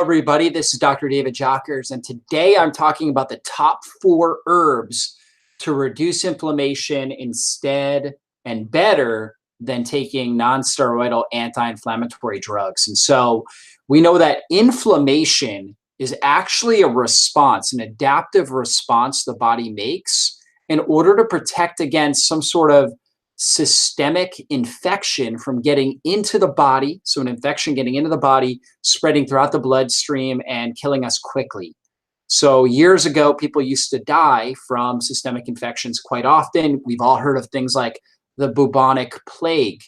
Everybody, this is Dr. David Jockers, and today I'm talking about the top 4 herbs to reduce inflammation instead and better than taking non-steroidal anti-inflammatory drugs. And so we know that inflammation is actually a response, an adaptive response the body makes in order to protect against some sort of systemic infection from getting into the body. So an infection getting into the body, spreading throughout the bloodstream and killing us quickly. So years ago, people used to die from systemic infections quite often. We've all heard of things like the bubonic plague,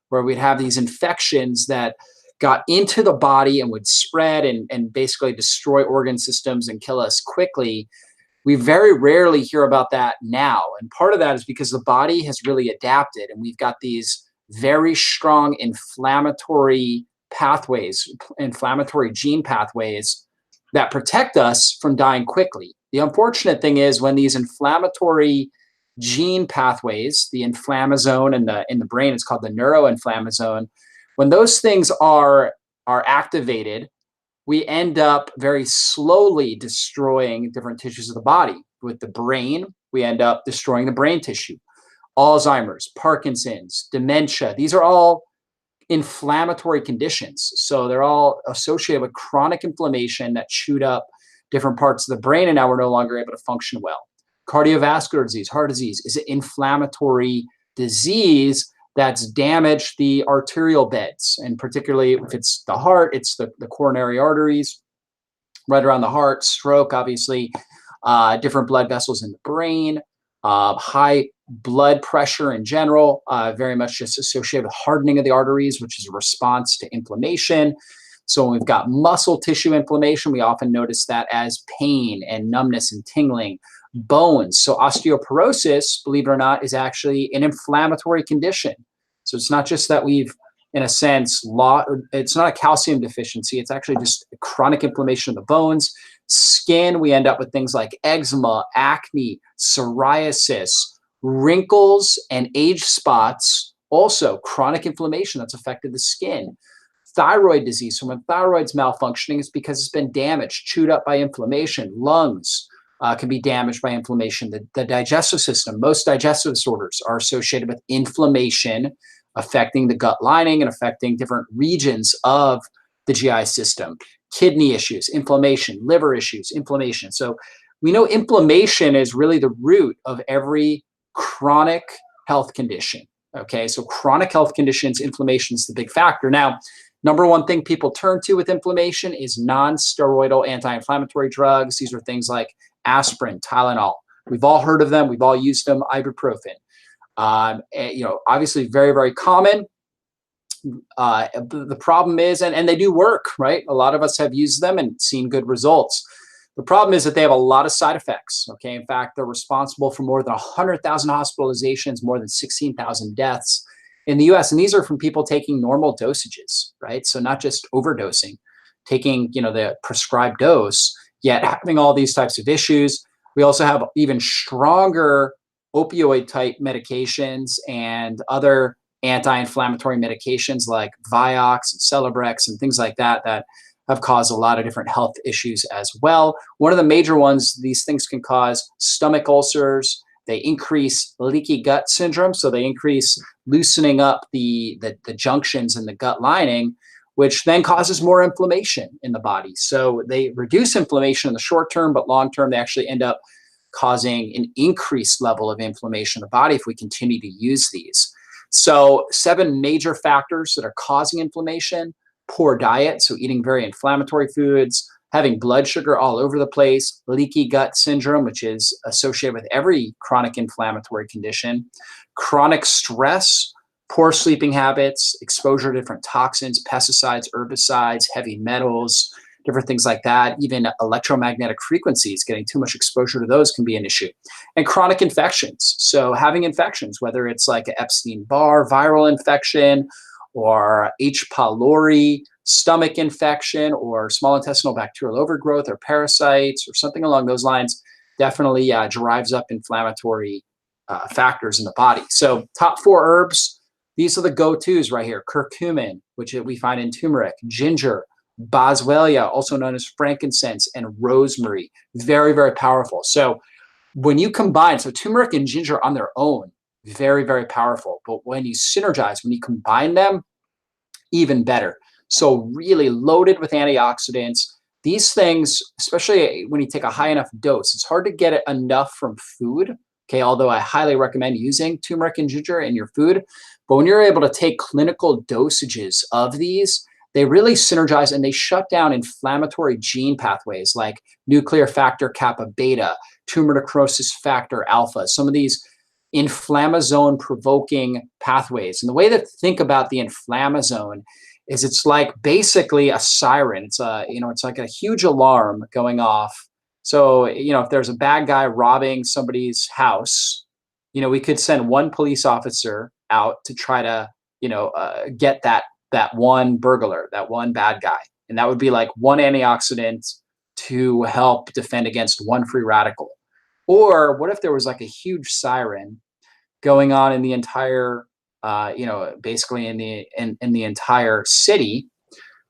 where we'd have these infections that got into the body and would spread and basically destroy organ systems and kill us quickly. We very rarely hear about that now. And part of that is because the body has really adapted and we've got these very strong inflammatory pathways, inflammatory gene pathways that protect us from dying quickly. The unfortunate thing is when these inflammatory gene pathways, the inflammasome in the brain, it's called the neuroinflammasome, when those things are activated, we end up very slowly destroying different tissues of the body. With the brain, we end up destroying the brain tissue. Alzheimer's, Parkinson's, dementia, these are all inflammatory conditions. So they're all associated with chronic inflammation that chewed up different parts of the brain, and now we're no longer able to function well. Cardiovascular disease, heart disease, is an inflammatory disease that's damaged the arterial beds. And particularly if it's the heart, it's the coronary arteries right around the heart, stroke, obviously, different blood vessels in the brain, high blood pressure in general, very much just associated with hardening of the arteries, which is a response to inflammation. So when we've got muscle tissue inflammation, we often notice that as pain and numbness and tingling. Bones. So osteoporosis, believe it or not, is actually an inflammatory condition. So it's not just that we've, in a sense, it's not a calcium deficiency. It's actually just chronic inflammation of the bones. Skin, we end up with things like eczema, acne, psoriasis, wrinkles, and age spots. Also, chronic inflammation that's affected the skin. Thyroid disease. So when thyroid's malfunctioning, it's because it's been damaged, chewed up by inflammation. Lungs can be damaged by inflammation. The digestive system, most digestive disorders are associated with inflammation affecting the gut lining and affecting different regions of the GI system. Kidney issues, inflammation, liver issues, inflammation. So we know inflammation is really the root of every chronic health condition. Okay, so chronic health conditions, inflammation is the big factor. Now, number one thing people turn to with inflammation is non-steroidal anti-inflammatory drugs. These are things like aspirin, Tylenol. We've all heard of them. We've all used them. Ibuprofen. Obviously very, very common. The problem is, and they do work, right? A lot of us have used them and seen good results. The problem is that they have a lot of side effects. Okay, in fact, they're responsible for more than 100,000 hospitalizations, more than 16,000 deaths in the U.S. And these are from people taking normal dosages, right? So not just overdosing, taking the prescribed dose, yet having all these types of issues. We also have even stronger opioid type medications and other anti-inflammatory medications like Vioxx and Celebrex and things like that that have caused a lot of different health issues as well. One of the major ones, these things can cause stomach ulcers. They increase leaky gut syndrome. So they increase loosening up the junctions in the gut lining, which then causes more inflammation in the body. So they reduce inflammation in the short term, but long term, they actually end up causing an increased level of inflammation in the body if we continue to use these. So 7 major factors that are causing inflammation: poor diet, so eating very inflammatory foods, having blood sugar all over the place, leaky gut syndrome, which is associated with every chronic inflammatory condition, chronic stress, poor sleeping habits, exposure to different toxins, pesticides, herbicides, heavy metals, different things like that. Even electromagnetic frequencies, getting too much exposure to those can be an issue. And chronic infections. So having infections, whether it's like an Epstein-Barr viral infection or H. pylori stomach infection or small intestinal bacterial overgrowth or parasites or something along those lines, definitely drives up inflammatory factors in the body. So top 4 herbs, these are the go-tos right here. Curcumin, which we find in turmeric, ginger, Boswellia, also known as frankincense, and rosemary. Very, very powerful. So when you combine, so turmeric and ginger on their own, very, very powerful. But when you synergize, when you combine them, even better. So really loaded with antioxidants. These things, especially when you take a high enough dose, it's hard to get it enough from food. Okay, although I highly recommend using turmeric and ginger in your food. But when you're able to take clinical dosages of these, they really synergize and they shut down inflammatory gene pathways like nuclear factor kappa beta, tumor necrosis factor alpha, some of these inflammasome provoking pathways. And the way to think about the inflammasome is it's like basically a siren. It's it's like a huge alarm going off. So, if there's a bad guy robbing somebody's house, we could send one police officer out to try to, get that one burglar, that one bad guy. And that would be like one antioxidant to help defend against one free radical. Or what if there was like a huge siren going on in the entire, basically in the entire city?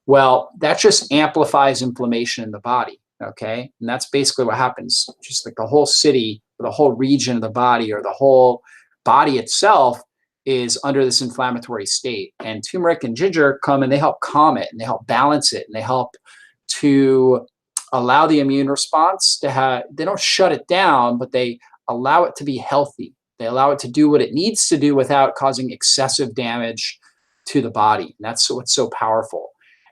Well, that just amplifies inflammation in the body. Okay, and that's basically what happens. Just like the whole city, or the whole region of the body, or the whole body itself is under this inflammatory state. And turmeric and ginger come and they help calm it, and they help balance it, and they help to allow the immune response to have, they don't shut it down, but they allow it to be healthy. They allow it to do what it needs to do without causing excessive damage to the body. And that's what's so powerful.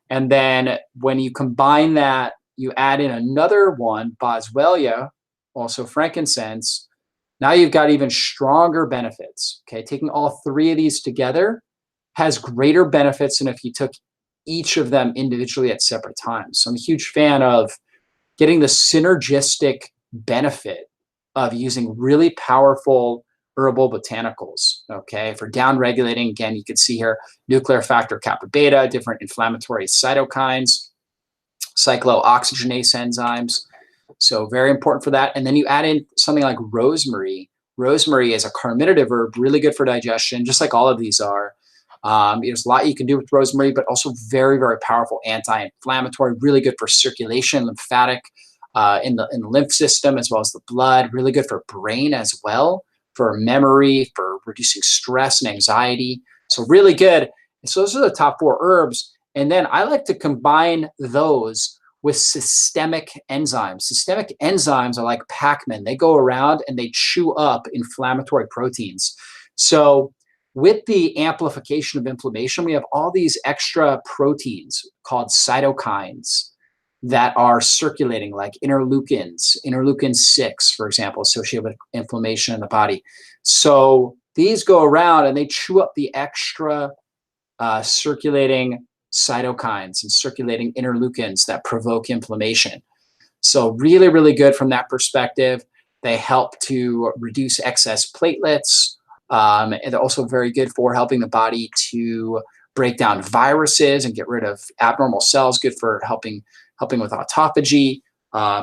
And then when you combine that, you add in another one, Boswellia, also frankincense. Now you've got even stronger benefits. Okay, taking all three of these together has greater benefits than if you took each of them individually at separate times. So I'm a huge fan of getting the synergistic benefit of using really powerful herbal botanicals, okay? For down regulating, again, you can see here, nuclear factor kappa beta, different inflammatory cytokines, cyclooxygenase enzymes. So very important for that. And then you add in something like rosemary. Rosemary is a carminative herb, really good for digestion, just like all of these are. There's a lot you can do with rosemary, but also very, very powerful anti-inflammatory, really good for circulation, lymphatic, in the lymph system, as well as the blood, really good for brain as well, for memory, for reducing stress and anxiety. So really good. And so those are the top 4 herbs. And then I like to combine those with systemic enzymes. Systemic enzymes are like Pac-Man. They go around and they chew up inflammatory proteins. So with the amplification of inflammation, we have all these extra proteins called cytokines that are circulating, like interleukin 6, for example, associated with inflammation in the body. So these go around and they chew up the extra circulating cytokines and circulating interleukins that provoke inflammation. So really, really good from that perspective. They help to reduce excess platelets. And they're also very good for helping the body to break down viruses and get rid of abnormal cells, good for helping with autophagy.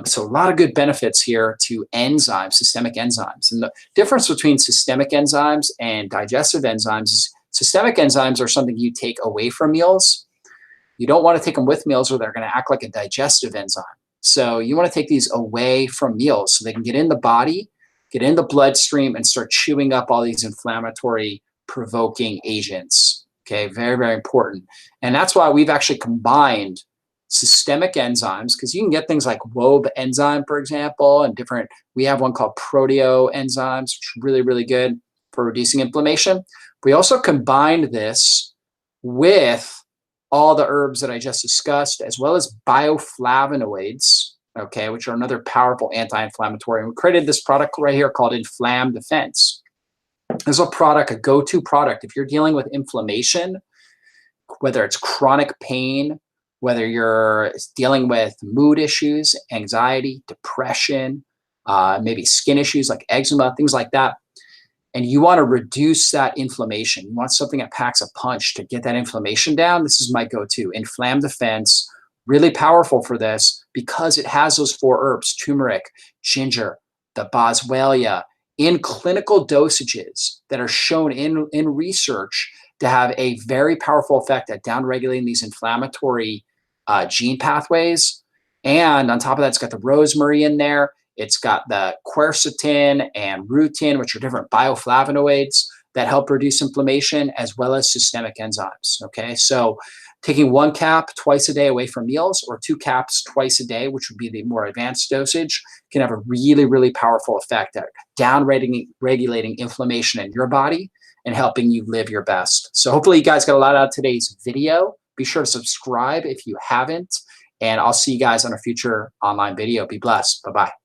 So a lot of good benefits here to enzymes, systemic enzymes. And the difference between systemic enzymes and digestive enzymes is systemic enzymes are something you take away from meals. You don't want to take them with meals or they're going to act like a digestive enzyme. So you want to take these away from meals so they can get in the body, get in the bloodstream, and start chewing up all these inflammatory provoking agents. Okay, very, very important. And that's why we've actually combined systemic enzymes, because you can get things like WOB enzyme, for example, and different, we have one called proteoenzymes, which is really, really good for reducing inflammation. We also combined this with all the herbs that I just discussed, as well as bioflavonoids, okay, which are another powerful anti-inflammatory. And we created this product right here called Flam Defense. This is a product, a go-to product. If you're dealing with inflammation, whether it's chronic pain, whether you're dealing with mood issues, anxiety, depression, maybe skin issues like eczema, things like that, and you want to reduce that inflammation, you want something that packs a punch to get that inflammation down, this is my go-to. Flam Defense, really powerful for this because it has those 4 herbs, turmeric, ginger, the boswellia, in clinical dosages that are shown in research to have a very powerful effect at downregulating these inflammatory gene pathways. And on top of that, it's got the rosemary in there. It's got the quercetin and rutin, which are different bioflavonoids that help reduce inflammation, as well as systemic enzymes. Okay, so taking 1 cap twice a day away from meals, or 2 caps twice a day, which would be the more advanced dosage, can have a really, really powerful effect at regulating inflammation in your body and helping you live your best. So hopefully you guys got a lot out of today's video. Be sure to subscribe if you haven't, and I'll see you guys on a future online video. Be blessed. Bye-bye.